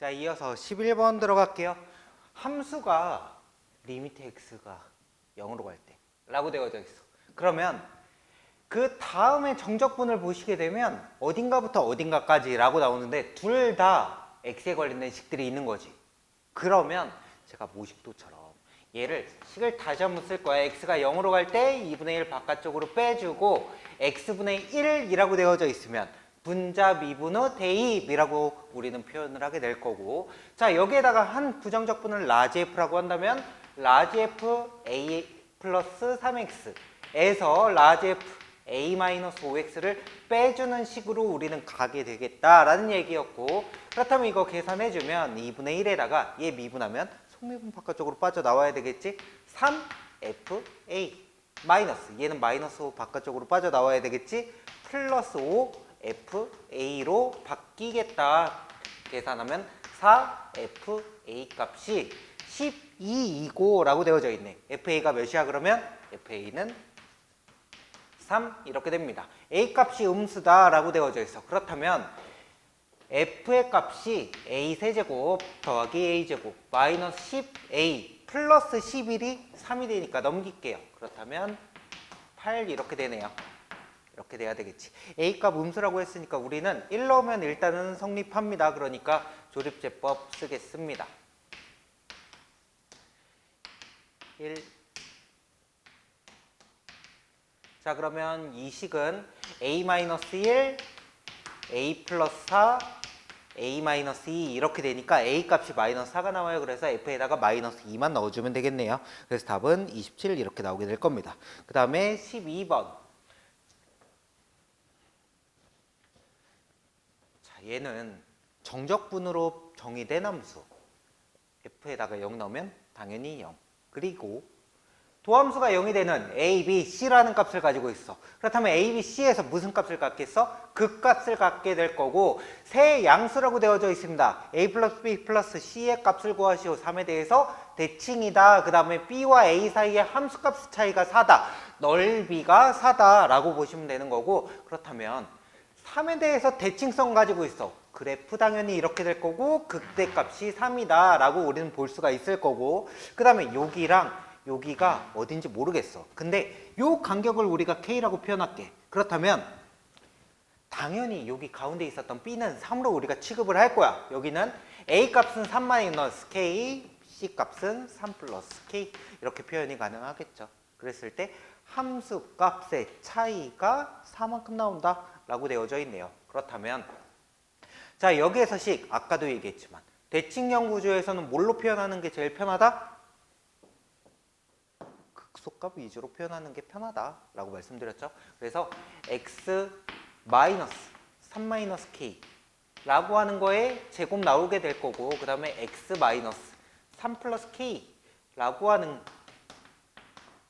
자, 이어서 11번 들어갈게요. 함수가 리미트 x가 0으로 갈 때 라고 되어져 있어. 그러면 그 다음에 정적분을 보시게 되면 어딘가부터 어딘가까지 라고 나오는데 둘 다 x에 관련된 식들이 있는 거지. 그러면 제가 모식도처럼 얘를 식을 다시 한번 쓸 거야. x가 0으로 갈 때 2분의 1 바깥쪽으로 빼주고 x분의 1이라고 되어져 있으면 분자 미분의 대입이라고 우리는 표현을 하게 될 거고, 자, 여기에다가 한 부정적분을 라지 f라고 한다면 라지 f a 플러스 3x에서 라지 f a 마이너스 5x를 빼주는 식으로 우리는 가게 되겠다라는 얘기였고, 그렇다면 이거 계산해주면 2분의 1에다가 얘 미분하면 속미분 바깥쪽으로 빠져나와야 되겠지? 3fa 마이너스, 얘는 마이너스 5 바깥쪽으로 빠져나와야 되겠지? 플러스 5fa로 바뀌겠다. 계산하면 4fa 값이 12이고 라고 되어져 있네. fa가 몇이야 그러면? fa는 3 이렇게 됩니다. a 값이 음수다 라고 되어져 있어. 그렇다면 f의 값이 a 세제곱 더하기 a 제곱 마이너스 10a 플러스 11이 3이 되니까 넘길게요. 그렇다면 8 이렇게 되네요. 이렇게 돼야 되겠지. a 값 음수라고 했으니까 우리는 1 넣으면 일단은 성립합니다. 그러니까 조립제법 쓰겠습니다. 1. 자, 그러면 이 식은 a-1, a 플러스 4, a-2 이렇게 되니까 a 값이 마이너스 4가 나와요. 그래서 f에다가 마이너스 2만 넣어주면 되겠네요. 그래서 답은 27 이렇게 나오게 될 겁니다. 그 다음에 12번. 자, 얘는 정적분으로 정의된 함수. f에다가 0 넣으면 당연히 0. 그리고 도함수가 0이 되는 a, b, c라는 값을 가지고 있어. 그렇다면 a, b, c에서 무슨 값을 갖겠어? 극값을 갖게 될 거고, 세 양수라고 되어져 있습니다. a 플러스 b 플러스 c의 값을 구하시오. 3에 대해서 대칭이다. 그 다음에 b와 a 사이의 함수값 차이가 4다. 넓이가 4다 라고 보시면 되는 거고, 그렇다면 3에 대해서 대칭성 가지고 있어. 그래프 당연히 이렇게 될 거고, 극대값이 3이다 라고 우리는 볼 수가 있을 거고, 그 다음에 여기랑 여기가 어딘지 모르겠어. 근데 요 간격을 우리가 K라고 표현할게. 그렇다면 당연히 여기 가운데 있었던 B는 3으로 우리가 취급을 할 거야. 여기는 A 값은 3 마이너스 K, C 값은 3 플러스 K 이렇게 표현이 가능하겠죠. 그랬을 때 함수 값의 차이가 4만큼 나온다 라고 되어져 있네요. 그렇다면 자, 여기에서 식 아까도 얘기했지만 대칭형 구조에서는 뭘로 표현하는 게 제일 편하다? 극소값 위주로 표현하는 게 편하다라고 말씀드렸죠. 그래서 x 마이너스 3 마이너스 k 라고 하는 거에 제곱 나오게 될 거고, 그 다음에 x 마이너스 3 플러스 k 라고 하는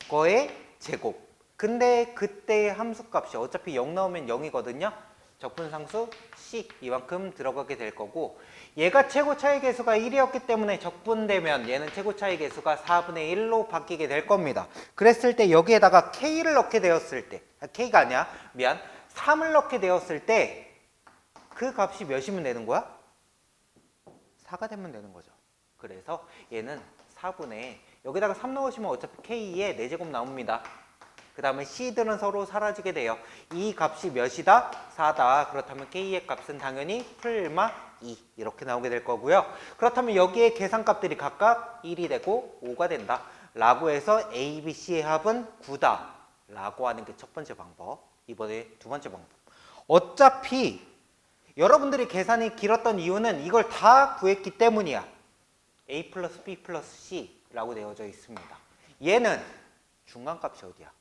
거에 제곱. 근데 그때의 함수값이 어차피 0 나오면 0이거든요. 적분상수 C 이만큼 들어가게 될 거고, 얘가 최고 차이 계수가 1이었기 때문에 적분되면 얘는 최고 차이 계수가 4분의 1로 바뀌게 될 겁니다. 그랬을 때 여기에다가 K를 넣게 되었을 때, K가 아니야, 미안, 3을 넣게 되었을 때 그 값이 몇이면 되는 거야? 4가 되면 되는 거죠. 그래서 얘는 4분의, 여기다가 3 넣으시면 어차피 K에 4제곱 나옵니다. 그 다음에 C들은 서로 사라지게 돼요. 이 값이 몇이다? 4다. 그렇다면 K의 값은 당연히 풀마 2 이렇게 나오게 될 거고요. 그렇다면 여기에 계산값들이 각각 1이 되고 5가 된다 라고 해서 A, B, C의 합은 9다 라고 하는 게 첫 번째 방법. 이번에 두 번째 방법. 어차피 여러분들이 계산이 길었던 이유는 이걸 다 구했기 때문이야. A 플러스 B 플러스 C 라고 되어져 있습니다. 얘는 중간값이 어디야?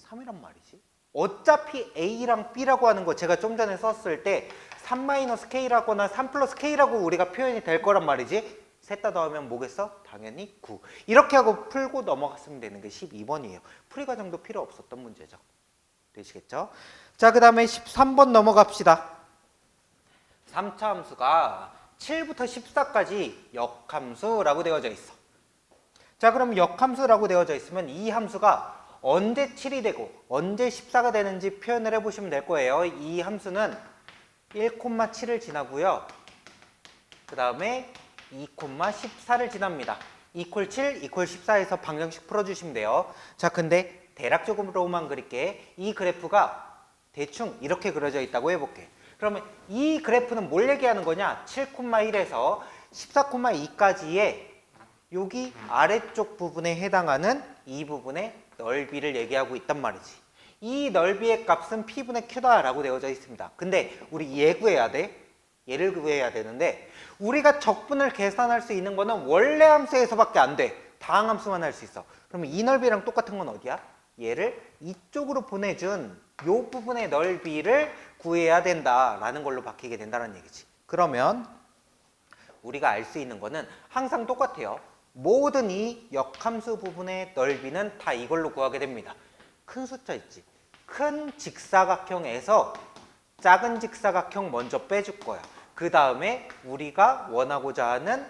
3이란 말이지. 어차피 A랑 B라고 하는 거 제가 좀 전에 썼을 때 3-K라거나 3 플러스 K라고 우리가 표현이 될 거란 말이지. 셋 다 더하면 뭐겠어? 당연히 9. 이렇게 하고 풀고 넘어갔으면 되는 게 12번이에요. 풀이 과정도 필요 없었던 문제죠. 되시겠죠? 자, 그 다음에 13번 넘어갑시다. 3차 함수가 7부터 14까지 역함수라고 되어져 있어. 자, 그럼 역함수라고 되어져 있으면 이 함수가 언제 7이 되고 언제 14가 되는지 표현을 해보시면 될 거예요. 이 함수는 1,7을 지나고요. 그 다음에 2,14를 지납니다. 이퀄 7, 이퀄 14에서 방정식 풀어주시면 돼요. 자, 근데 대략적으로만 그릴게. 이 그래프가 대충 이렇게 그려져 있다고 해볼게. 그러면 이 그래프는 뭘 얘기하는 거냐? 7,1에서 14,2까지의 여기 아래쪽 부분에 해당하는 이 부분의 넓이를 얘기하고 있단 말이지. 이 넓이의 값은 P분의 Q다라고 되어져 있습니다. 근데 우리 얘 구해야 돼. 얘를 구해야 되는데 우리가 적분을 계산할 수 있는 거는 원래 함수에서밖에 안 돼. 다항함수만 할 수 있어. 그러면 이 넓이랑 똑같은 건 어디야? 얘를 이쪽으로 보내준 이 부분의 넓이를 구해야 된다라는 걸로 바뀌게 된다는 얘기지. 그러면 우리가 알 수 있는 거는 항상 똑같아요. 모든 이 역함수 부분의 넓이는 다 이걸로 구하게 됩니다. 큰 숫자 있지? 큰 직사각형에서 작은 직사각형 먼저 빼줄 거야. 그 다음에 우리가 원하고자 하는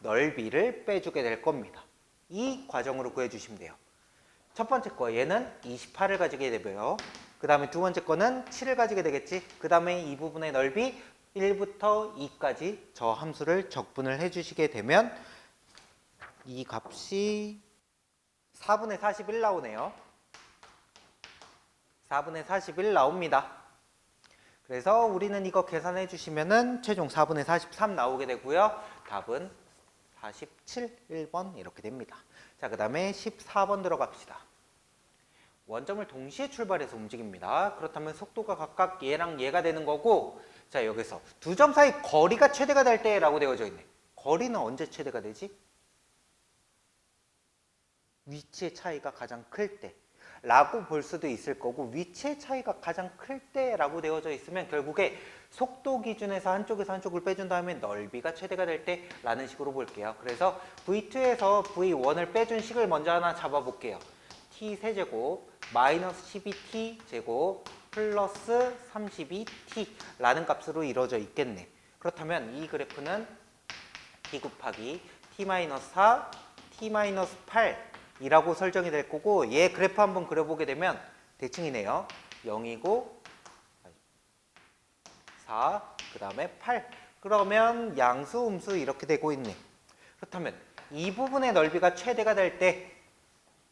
넓이를 빼주게 될 겁니다. 이 과정으로 구해주시면 돼요. 첫 번째 거 얘는 28을 가지게 되고요. 그 다음에 두 번째 거는 7을 가지게 되겠지. 그 다음에 이 부분의 넓이 1부터 2까지 저 함수를 적분을 해주시게 되면 이 값이 4분의 41 나오네요. 4분의 41 나옵니다. 그래서 우리는 이거 계산해 주시면은 최종 4분의 43 나오게 되고요. 답은 47, 1번 이렇게 됩니다. 자, 그 다음에 14번 들어갑시다. 원점을 동시에 출발해서 움직입니다. 그렇다면 속도가 각각 얘랑 얘가 되는 거고, 자, 여기서 두 점 사이 거리가 최대가 될 때라고 되어져 있네. 거리는 언제 최대가 되지? 위치의 차이가 가장 클 때 라고 볼 수도 있을 거고, 위치의 차이가 가장 클 때라고 되어져 있으면 결국에 속도 기준에서 한쪽에서 한쪽을 빼준 다음에 넓이가 최대가 될 때 라는 식으로 볼게요. 그래서 V2에서 V1을 빼준 식을 먼저 하나 잡아볼게요. t 세제곱 마이너스 12t 제곱 플러스 32t 라는 값으로 이루어져 있겠네. 그렇다면 이 그래프는 t 곱하기 t-4, t-8 이라고 설정이 될 거고, 얘 그래프 한번 그려보게 되면 대칭이네요. 0이고 4, 그 다음에 8. 그러면 양수, 음수 이렇게 되고 있네. 그렇다면 이 부분의 넓이가 최대가 될 때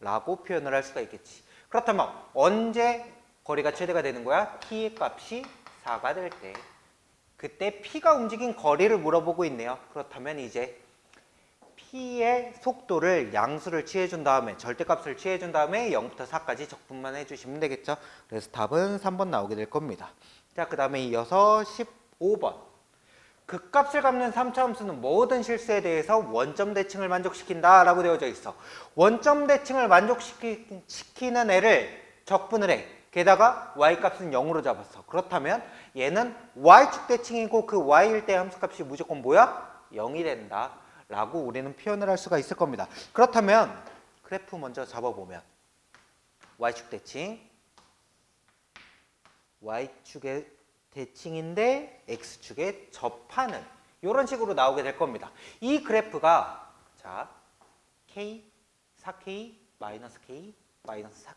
라고 표현을 할 수가 있겠지. 그렇다면 언제 거리가 최대가 되는 거야? t의 값이 4가 될 때. 그때 p가 움직인 거리를 물어보고 있네요. 그렇다면 이제 p의 속도를 양수를 취해준 다음에 절대값을 취해준 다음에 0부터 4까지 적분만 해주시면 되겠죠. 그래서 답은 3번 나오게 될 겁니다. 자, 그 다음에 이어서 15번. 극값을 갚는 3차 함수는 모든 실수에 대해서 원점 대칭을 만족시킨다 라고 되어져 있어. 원점 대칭을 만족시키는 애를 적분을 해. 게다가 y값은 0으로 잡았어. 그렇다면 얘는 y축 대칭이고 그 y일 때 함수값이 무조건 뭐야? 0이 된다 라고 우리는 표현을 할 수가 있을 겁니다. 그렇다면 그래프 먼저 잡아보면 y축 대칭, y축의 대칭인데 x축에 접하는 이런 식으로 나오게 될 겁니다. 이 그래프가 자 k, 4k, 마이너스 k, 마이너스 4k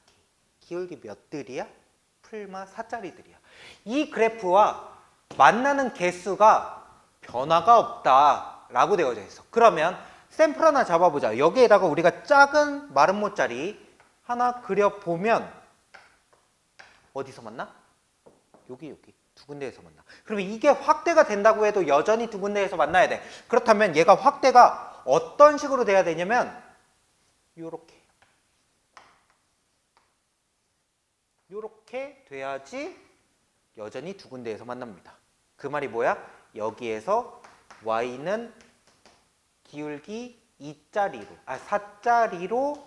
기울기 몇 들이야? 풀마 4짜리들이야. 이 그래프와 만나는 개수가 변화가 없다 라고 되어져 있어. 그러면 샘플 하나 잡아보자. 여기에다가 우리가 작은 마른 모짜리 하나 그려보면 어디서 만나? 여기 두 군데에서 만나. 그러면 이게 확대가 된다고 해도 여전히 두 군데에서 만나야 돼. 그렇다면 얘가 확대가 어떤 식으로 돼야 되냐면 요렇게 돼야지 여전히 두 군데에서 만납니다. 그 말이 뭐야? 여기에서 y는 기울기 2짜리로 4짜리로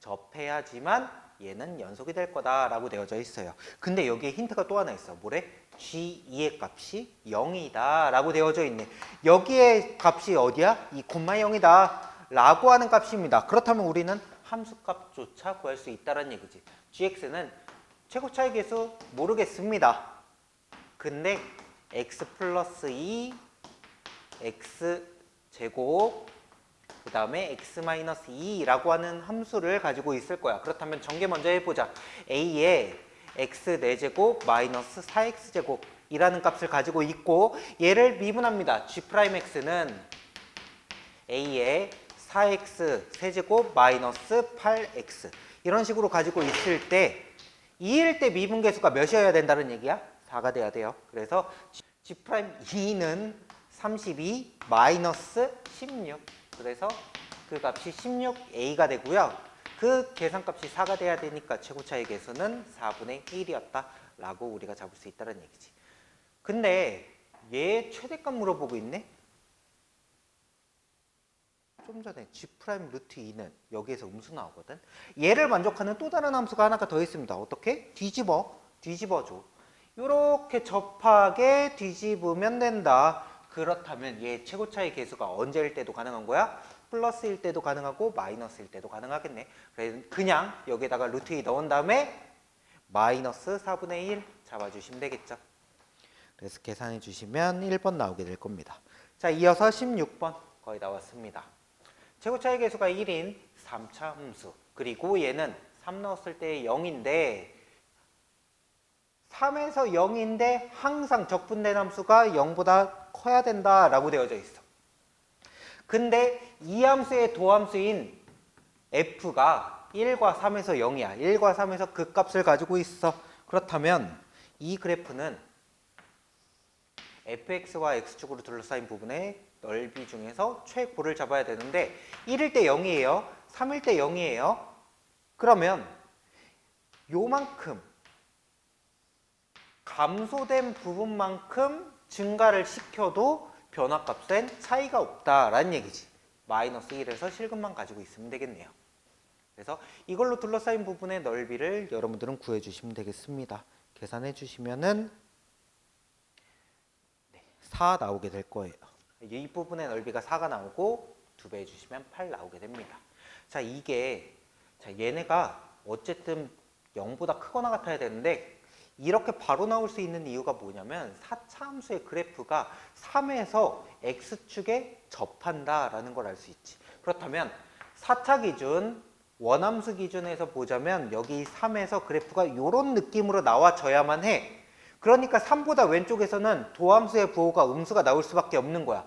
접해야지만 얘는 연속이 될 거다라고 되어져 있어요. 근데 여기에 힌트가 또 하나 있어. 뭐래? g2의 값이 0이다 라고 되어져 있네. 여기에 값이 어디야? 2,0이다 라고 하는 값입니다. 그렇다면 우리는 함수값조차 구할 수 있다는 얘기지. gx는 최고 차이 계수 모르겠습니다. 근데 x 플러스 2, x 제곱, 그 다음에 x 마이너스 2라고 하는 함수를 가지고 있을 거야. 그렇다면 전개 먼저 해보자. a에 x 4제곱 마이너스 4x제곱 이라는 값을 가지고 있고 얘를 미분합니다. g'x는 a의 4x 세제곱 마이너스 8x 이런 식으로 가지고 있을 때 2일 때 미분계수가 몇이어야 된다는 얘기야? 4가 돼야 돼요. 그래서 g'2는 32 마이너스 16 그래서 그 값이 16a가 되고요. 그 계산값이 4가 돼야 되니까 최고차의 계수는 4분의 1이었다 라고 우리가 잡을 수 있다는 얘기지. 근데 얘 최대값 물어보고 있네? 좀 전에 g' 루트 2는 여기에서 음수 나오거든. 얘를 만족하는 또 다른 함수가 하나가 더 있습니다. 어떻게? 뒤집어줘. 이렇게 접하게 뒤집으면 된다. 그렇다면 얘 최고차의 계수가 언제일 때도 가능한 거야? 플러스일 때도 가능하고 마이너스일 때도 가능하겠네. 그래서 그냥 여기에다가 루트 2 넣은 다음에 마이너스 4분의 1 잡아주시면 되겠죠. 그래서 계산해 주시면 1번 나오게 될 겁니다. 자, 이어서 16번 거의 다 왔습니다. 최고차의 계수가 1인 3차 함수 그리고 얘는 3 넣었을 때 0인데 3에서 0인데 항상 적분된 함수가 0보다 커야 된다라고 되어져 있어. 근데 이 함수의 도함수인 f가 1과 3에서 0이야. 1과 3에서 그 값을 가지고 있어. 그렇다면 이 그래프는 fx와 x축으로 둘러싸인 부분의 넓이 중에서 최고를 잡아야 되는데 1일 때 0이에요. 3일 때 0이에요. 그러면 요만큼 감소된 부분만큼 증가를 시켜도 변화값엔 차이가 없다라는 얘기지. 마이너스 1에서 실근만 가지고 있으면 되겠네요. 그래서 이걸로 둘러싸인 부분의 넓이를 여러분들은 구해주시면 되겠습니다. 계산해 주시면은 4 나오게 될 거예요. 이 부분의 넓이가 4가 나오고 2배 해주시면 8 나오게 됩니다. 자, 이게 얘네가 어쨌든 0보다 크거나 같아야 되는데 이렇게 바로 나올 수 있는 이유가 뭐냐면 4차 함수의 그래프가 3에서 x축에 접한다라는 걸 알 수 있지. 그렇다면 4차 기준, 원함수 기준에서 보자면 여기 3에서 그래프가 이런 느낌으로 나와줘야만 해. 그러니까 3보다 왼쪽에서는 도함수의 부호가 음수가 나올 수밖에 없는 거야.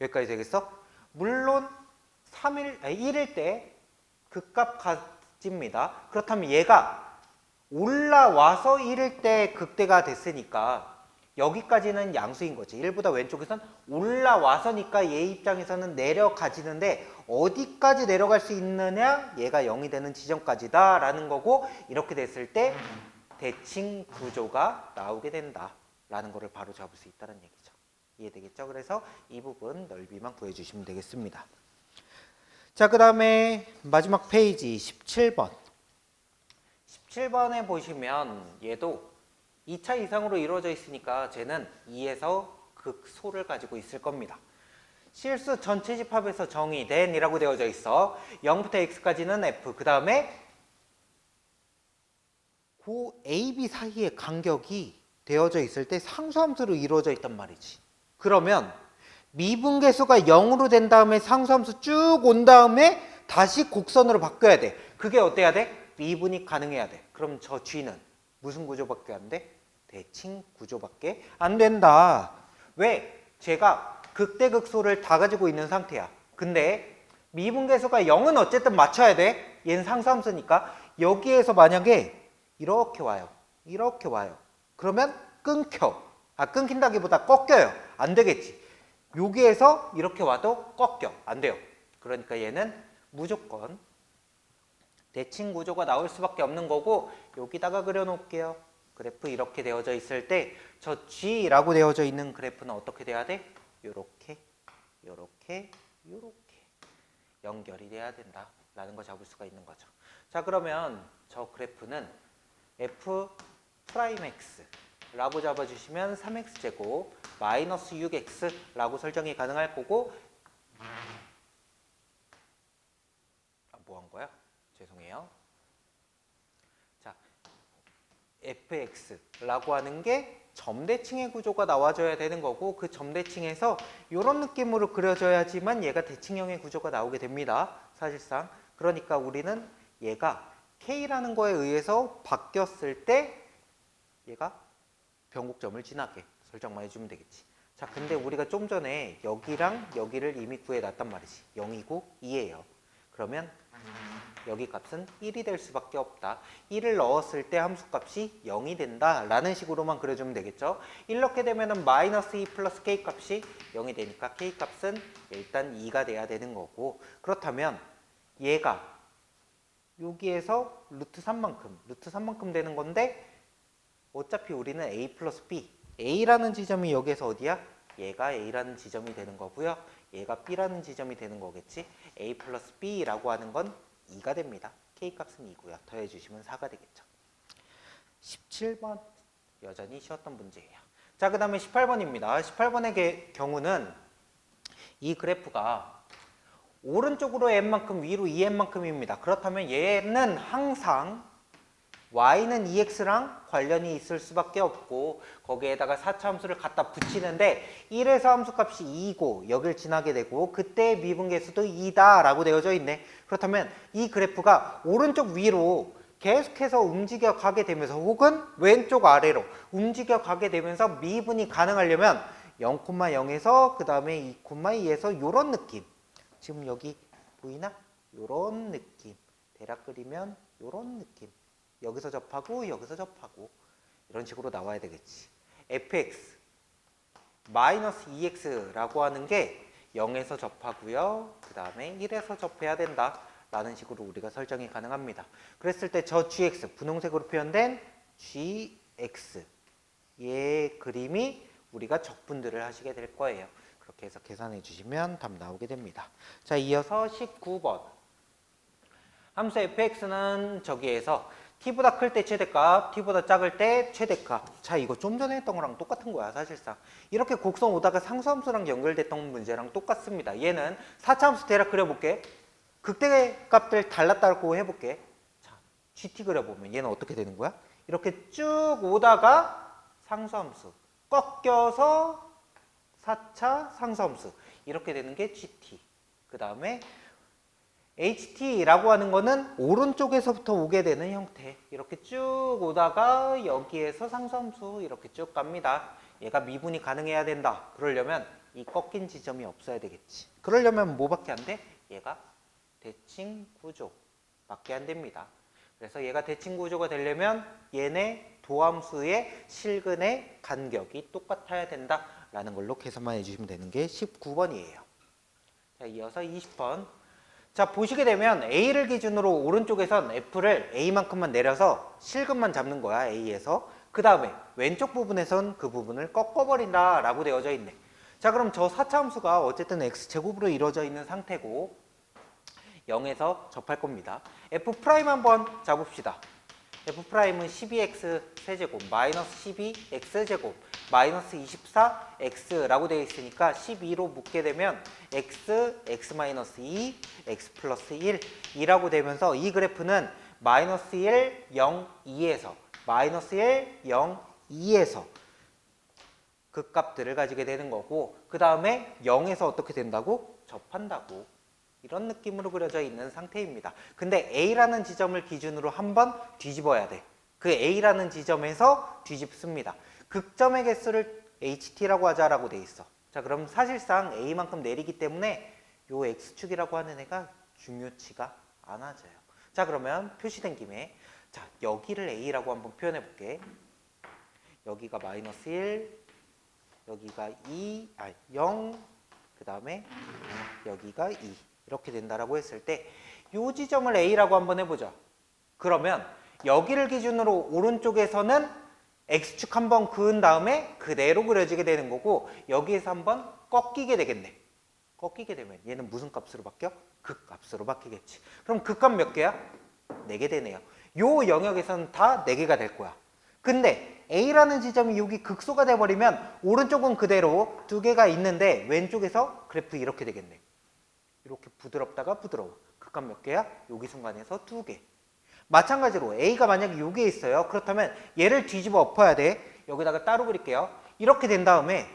여기까지 되겠어? 물론 1일 때 그 값 가집니다. 그렇다면 얘가 올라와서 1일 때 극대가 됐으니까 여기까지는 양수인 거지. 1보다 왼쪽에선 올라와서니까 얘 입장에서는 내려가지는데 어디까지 내려갈 수 있느냐? 얘가 0이 되는 지점까지다 라는 거고 이렇게 됐을 때 대칭 구조가 나오게 된다 라는 거를 바로 잡을 수 있다는 얘기죠. 이해되겠죠? 그래서 이 부분 넓이만 구해주시면 되겠습니다. 자, 그 다음에 마지막 페이지 17번. 17번에 보시면 얘도 2차 이상으로 이루어져 있으니까 쟤는 2에서 극소를 가지고 있을 겁니다. 실수 전체 집합에서 정의된 이라고 되어져 있어. 0부터 x까지는 f, 그 다음에 그 a, b 사이의 간격이 되어져 있을 때 상수함수로 이루어져 있단 말이지. 그러면 미분계수가 0으로 된 다음에 상수함수 쭉 온 다음에 다시 곡선으로 바뀌어야 돼. 그게 어때야 돼? 미분이 가능해야 돼. 그럼 저 g는 무슨 구조밖에 안 돼? 대칭 구조밖에 안 된다. 왜? 제가 극대극소를 다 가지고 있는 상태야. 근데 미분계수가 0은 어쨌든 맞춰야 돼. 얘는 상수함수니까. 여기에서 만약에 이렇게 와요. 이렇게 와요. 그러면 끊겨. 끊긴다기보다 꺾여요. 안 되겠지. 여기에서 이렇게 와도 꺾여. 안 돼요. 그러니까 얘는 무조건 대칭 구조가 나올 수밖에 없는 거고 여기다가 그려놓을게요. 그래프 이렇게 되어져 있을 때 저 G라고 되어져 있는 그래프는 어떻게 돼야 돼? 요렇게, 요렇게, 요렇게 연결이 돼야 된다라는 거 잡을 수가 있는 거죠. 자, 그러면 저 그래프는 F'X라고 잡아주시면 3X제곱 마이너스 6X라고 설정이 가능할 거고 뭐 한 거야? 죄송해요. 자, fx라고 하는 게 점대칭의 구조가 나와줘야 되는 거고 그 점대칭에서 이런 느낌으로 그려져야지만 얘가 대칭형의 구조가 나오게 됩니다. 사실상. 그러니까 우리는 얘가 K라는 거에 의해서 바뀌었을 때 얘가 변곡점을 지나게 설정만 해주면 되겠지. 자, 근데 우리가 좀 전에 여기랑 여기를 이미 구해놨단 말이지. 0이고 2예요. 그러면 여기 값은 1이 될 수밖에 없다. 1을 넣었을 때 함수값이 0이 된다 라는 식으로만 그려주면 되겠죠. 이렇게 되면은 마이너스 2 플러스 K 값이 0이 되니까 K 값은 일단 2가 돼야 되는 거고, 그렇다면 얘가 여기에서 루트 3만큼 되는 건데, 어차피 우리는 A 플러스 B, A라는 지점이 여기에서 어디야? 얘가 A라는 지점이 되는 거고요. 얘가 B라는 지점이 되는 거겠지. A 플러스 B라고 하는 건 2가 됩니다. K 값은 2고요. 더해주시면 4가 되겠죠. 17번 여전히 쉬웠던 문제예요. 자, 그 다음에 18번입니다. 18번의 경우는 이 그래프가 오른쪽으로 n만큼 위로 2n만큼입니다. 그렇다면 얘는 항상 y는 2x랑 관련이 있을 수밖에 없고, 거기에다가 4차 함수를 갖다 붙이는데 1에서 함수값이 2이고 여길 지나게 되고 그때의 미분계수도 2다 라고 되어져 있네. 그렇다면 이 그래프가 오른쪽 위로 계속해서 움직여 가게 되면서 혹은 왼쪽 아래로 움직여 가게 되면서 미분이 가능하려면 0,0에서 그 다음에 2,2에서 이런 느낌, 지금 여기 보이나? 요런 느낌, 대략 그리면 요런 느낌, 여기서 접하고 여기서 접하고 이런 식으로 나와야 되겠지. fx 마이너스 2x라고 하는 게 0에서 접하고요. 그 다음에 1에서 접해야 된다 라는 식으로 우리가 설정이 가능합니다. 그랬을 때 저 gx, 분홍색으로 표현된 gx 얘 그림이 우리가 적분들을 하시게 될 거예요. 그렇게 해서 계산해 주시면 답 나오게 됩니다. 자, 이어서 19번. 함수 fx는 저기에서 t보다 클 때 최대값, t보다 작을 때 최대값. 자, 이거 좀 전에 했던 거랑 똑같은 거야, 사실상. 이렇게 곡선 오다가 상수함수랑 연결됐던 문제랑 똑같습니다. 얘는 4차 함수 대략 그려볼게. 극대값들 달랐다고 해볼게. 자, gt 그려보면 얘는 어떻게 되는 거야? 이렇게 쭉 오다가 상수함수 꺾여서 4차 상수함수 이렇게 되는 게 gt. 그 다음에 ht라고 하는 거는 오른쪽에서부터 오게 되는 형태. 이렇게 쭉 오다가 여기에서 상수함수 이렇게 쭉 갑니다. 얘가 미분이 가능해야 된다. 그러려면 이 꺾인 지점이 없어야 되겠지. 그러려면 뭐밖에 안 돼? 얘가 대칭 구조밖에 안 됩니다. 그래서 얘가 대칭 구조가 되려면 얘네 도함수의 실근의 간격이 똑같아야 된다라는 걸로 계산만 해주시면 되는 게 19번이에요. 자, 이어서 20번. 자, 보시게 되면 A를 기준으로 오른쪽에선 F를 A만큼만 내려서 실근만 잡는 거야, A에서. 그 다음에 왼쪽 부분에선 그 부분을 꺾어버린다 라고 되어져 있네. 자, 그럼 저 4차 함수가 어쨌든 X제곱으로 이루어져 있는 상태고 0에서 접할 겁니다. F' 한번 잡읍시다. F'은 12x 세제곱 마이너스 12x제곱 마이너스 24x라고 되어 있으니까 12로 묶게 되면 x, x-2, x 플러스 1, 2라고 되면서 이 그래프는 마이너스 1, 0, 2에서 마이너스 1, 0, 2에서 그 값들을 가지게 되는 거고, 그 다음에 0에서 어떻게 된다고? 접한다고. 이런 느낌으로 그려져 있는 상태입니다. 근데 A라는 지점을 기준으로 한번 뒤집어야 돼. 그 A라는 지점에서 뒤집습니다. 극점의 개수를 HT라고 하자라고 돼 있어. 자, 그럼 사실상 A만큼 내리기 때문에 요 X축이라고 하는 애가 중요치가 않아져요. 자, 그러면 표시된 김에 자, 여기를 A라고 한번 표현해 볼게. 여기가 마이너스 1, 여기가 2, 0, 그 다음에 여기가 2. 이렇게 된다라고 했을 때 이 지점을 A라고 한번 해보자. 그러면 여기를 기준으로 오른쪽에서는 X축 한번 그은 다음에 그대로 그려지게 되는 거고, 여기에서 한번 꺾이게 되겠네. 꺾이게 되면 얘는 무슨 값으로 바뀌어? 극값으로 바뀌겠지. 그럼 극값 몇 개야? 4개 되네요. 요 영역에서는 다 4개가 될 거야. 근데 A라는 지점이 여기 극소가 돼버리면 오른쪽은 그대로 2개가 있는데 왼쪽에서 그래프 이렇게 되겠네. 이렇게 부드럽다가 부드러워. 극값 몇 개야? 여기 순간에서 2개. 마찬가지로 A가 만약에 여기에 있어요. 그렇다면 얘를 뒤집어 엎어야 돼. 여기다가 따로 그릴게요. 이렇게 된 다음에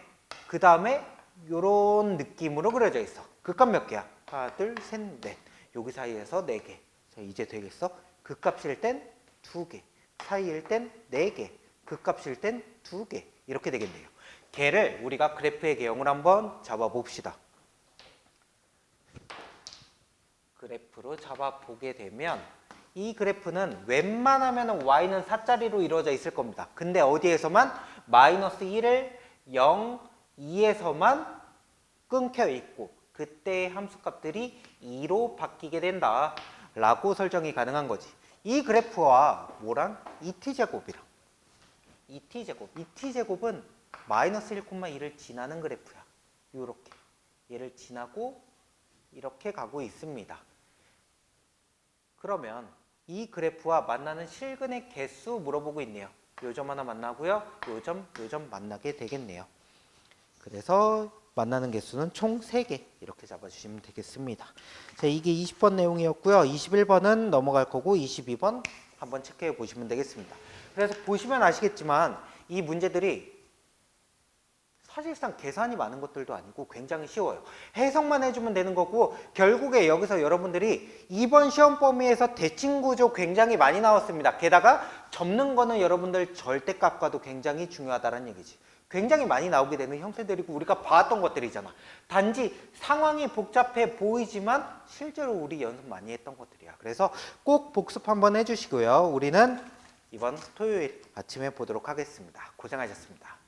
그 다음에 이런 느낌으로 그려져 있어. 극값 몇 개야? 하나, 둘, 셋, 넷. 여기 사이에서 4개. 자, 이제 되겠어? 극값일 땐 2개, 사이일 땐 4개, 극값일 땐 2개 이렇게 되겠네요. 걔를 우리가 그래프의 개형을 한번 잡아봅시다. 그래프로 잡아보게 되면 이 그래프는 웬만하면 y는 4자리로 이루어져 있을 겁니다. 근데 어디에서만? 마이너스 1을 0, 2에서만 끊겨 있고 그때의 함수값들이 2로 바뀌게 된다 라고 설정이 가능한 거지. 이 그래프와 뭐랑? 2t제곱이랑 ET제곱은 마이너스 1,2를 지나는 그래프야. 요렇게 얘를 지나고 이렇게 가고 있습니다. 그러면 이 그래프와 만나는 실근의 개수 물어보고 있네요. 요 점 하나 만나고요. 요 점 만나게 되겠네요. 그래서 만나는 개수는 총 3개 이렇게 잡아주시면 되겠습니다. 자, 이게 20번 내용이었고요. 21번은 넘어갈 거고 22번 한번 체크해 보시면 되겠습니다. 그래서 보시면 아시겠지만 이 문제들이 사실상 계산이 많은 것들도 아니고 굉장히 쉬워요. 해석만 해주면 되는 거고 결국에 여기서 여러분들이 이번 시험 범위에서 대칭구조 굉장히 많이 나왔습니다. 게다가 접는 거는 여러분들 절대값과도 굉장히 중요하다는 얘기지. 굉장히 많이 나오게 되는 형태들이고 우리가 봐왔던 것들이잖아. 단지 상황이 복잡해 보이지만 실제로 우리 연습 많이 했던 것들이야. 그래서 꼭 복습 한번 해주시고요. 우리는 이번 토요일 아침에 보도록 하겠습니다. 고생하셨습니다.